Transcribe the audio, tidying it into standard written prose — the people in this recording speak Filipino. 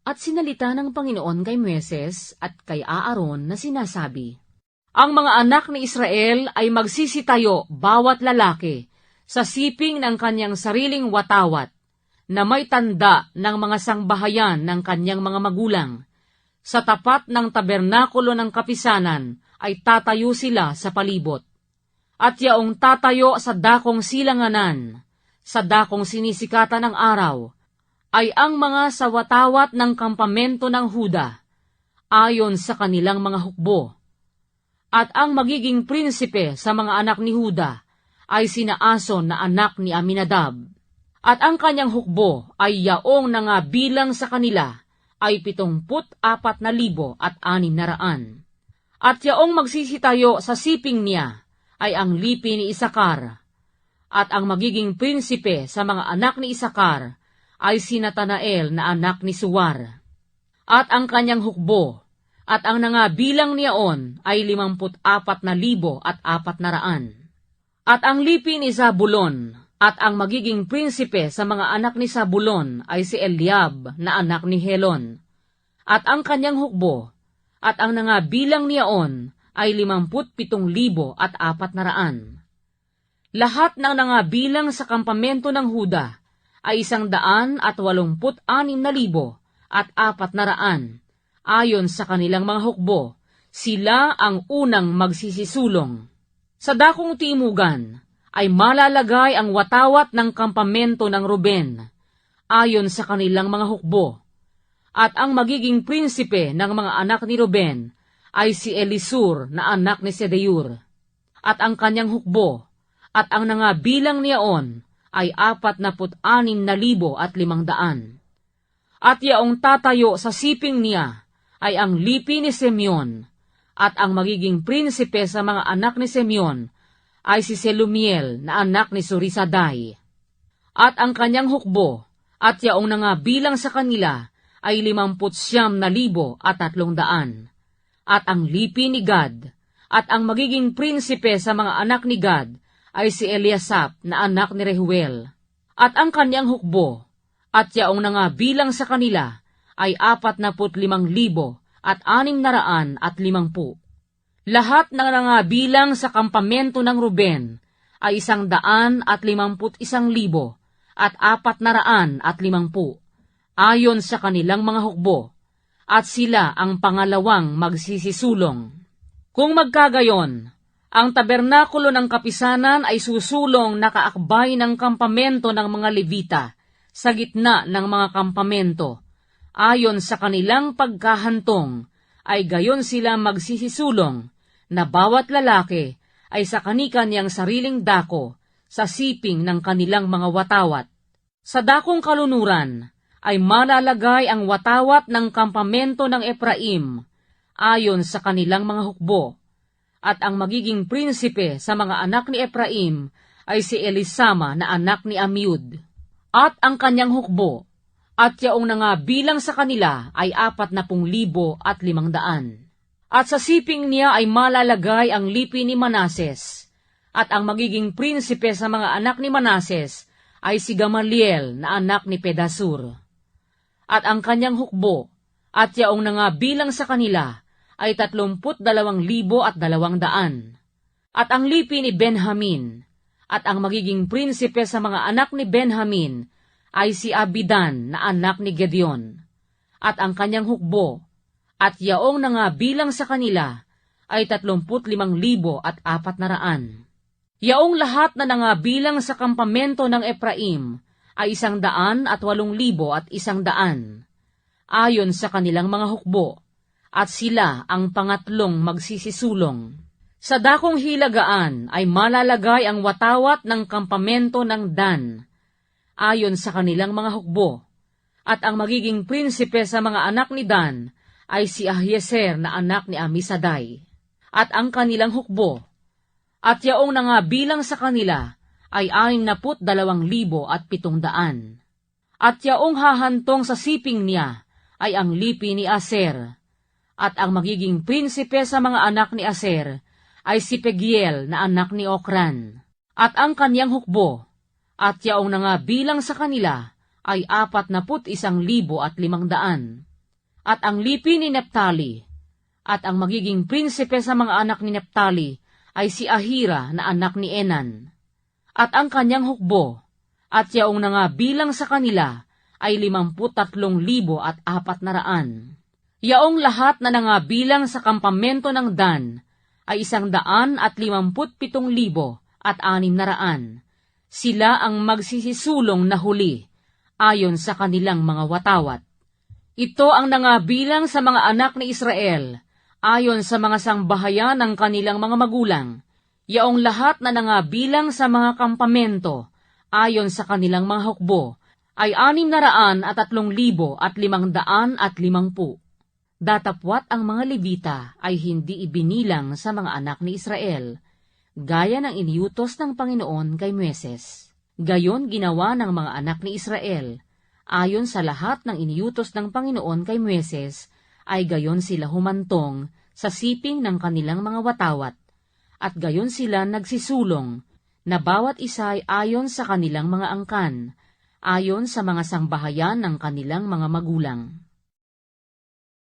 At sinalita ng Panginoon kay Moises at kay Aaron na sinasabi, ang mga anak ni Israel ay magsisitayo bawat lalaki sa siping ng kanyang sariling watawat na may tanda ng mga sangbahayan ng kanyang mga magulang. Sa tapat ng tabernakulo ng kapisanan ay tatayo sila sa palibot. At yaong tatayo sa dakong silanganan, sa dakong sinisikatan ng araw, ay ang mga sawatawat ng kampamento ng Huda, ayon sa kanilang mga hukbo. At ang magiging prinsipe sa mga anak ni Huda ay sina Ason na anak ni Aminadab. At ang kanyang hukbo ay yaong nangabilang sa kanila ay 74,600. At yaong magsisitayo sa siping niya ay ang lipi ni Isakar. At ang magiging prinsipe sa mga anak ni Isakar ay si Natanael na anak ni Suwar. At ang kanyang hukbo at ang nangabilang niyaon ay 54,400. At ang lipi ni Zabulon at ang magiging prinsipe sa mga anak ni Zabulon ay si Eliab na anak ni Helon. At ang kanyang hukbo at ang nangabilang niyaon ay 57,400. Lahat ng nangabilang sa kampamento ng Huda ay 186,400. Ayon sa kanilang mga hukbo, sila ang unang magsisisulong. Sa dakong timugan ay malalagay ang watawat ng kampamento ng Ruben, ayon sa kanilang mga hukbo. At ang magiging prinsipe ng mga anak ni Ruben ay si Elisur na anak ni Sedeur. At ang kanyang hukbo at ang nangabilang niyaon ay 46,500. At yaong tatayo sa siping niya ay ang lipi ni Simeon, at ang magiging prinsipe sa mga anak ni Simeon ay si Selumiel na anak ni Surisaday. At ang kanyang hukbo at yaong nangabilang sa kanila ay 59,300. At ang lipi ni Gad at ang magiging prinsipe sa mga anak ni Gad ay si Eliasap na anak ni Rehuel. At ang kanyang hukbo at yaong nangabilang sa kanila ay 45,650. Lahat ng nangabilang sa kampamento ng Ruben ay 151,450, ayon sa kanilang mga hukbo, at sila ang pangalawang magsisisulong. Kung magkagayon, ang tabernakulo ng kapisanan ay susulong nakaakbay ng kampamento ng mga Levita sa gitna ng mga kampamento. Ayon sa kanilang pagkahantong, ay gayon sila magsisisulong na bawat lalaki ay sa kani-kanyang sariling dako sa siping ng kanilang mga watawat. Sa dakong kalunuran ay malalagay ang watawat ng kampamento ng Efraim, ayon sa kanilang mga hukbo. At ang magiging prinsipe sa mga anak ni Efraim ay si Elisama na anak ni Amiud. At ang kanyang hukbo at yaong nangabilang sa kanila ay 40,500. At sa siping niya ay malalagay ang lipi ni Manases, at ang magiging prinsipe sa mga anak ni Manases ay si Gamaliel na anak ni Pedasur. At ang kanyang hukbo at yaong nangabilang sa kanila ay 32,200. At ang lipi ni Benjamin at ang magiging prinsipe sa mga anak ni Benjamin ay si Abidan na anak ni Gedeon. At ang kanyang hukbo at yaong nangabilang sa kanila ay 35,400. Yaong lahat na nangabilang sa kampamento ng Efraim ay 108,100, ayon sa kanilang mga hukbo, at sila ang pangatlong magsisisulong. Sa dakong hilagaan ay malalagay ang watawat ng kampamento ng Dan, ayon sa kanilang mga hukbo, at ang magiging prinsipe sa mga anak ni Dan ay si Ahieser na anak ni Amisaday. At ang kanilang hukbo at yaong nangabilang sa kanila ay 62,700. At yaong hahantong sa siping niya ay ang lipi ni Aser, at ang magiging prinsipe sa mga anak ni Aser ay si Pegiel na anak ni Okran. At ang kanyang hukbo at yaong nangabilang sa kanila ay 41,500. at ang lipi ni Neptali. At ang magiging prinsipe sa mga anak ni Neptali ay si Ahira na anak ni Enan. At ang kanyang hukbo, at yaong nangabilang sa kanila, ay 53,400. Yaong lahat na nangabilang sa kampamento ng Dan ay 157,600. Sila ang magsisisulong na huli, ayon sa kanilang mga watawat. Ito ang nangabilang sa mga anak ni Israel, ayon sa mga sangbahayan ng kanilang mga magulang. Yaong lahat na nangabilang sa mga kampamento, ayon sa kanilang mga hukbo, ay 603,550. Datapwat ang mga Levita ay hindi ibinilang sa mga anak ni Israel, gaya ng iniutos ng Panginoon kay Moises. Gayon ginawa ng mga anak ni Israel. Ayon sa lahat ng iniutos ng Panginoon kay Moises, ay gayon sila humantong sa siping ng kanilang mga watawat, at gayon sila nagsisulong, na bawat isa ay ayon sa kanilang mga angkan, ayon sa mga sangbahayan ng kanilang mga magulang.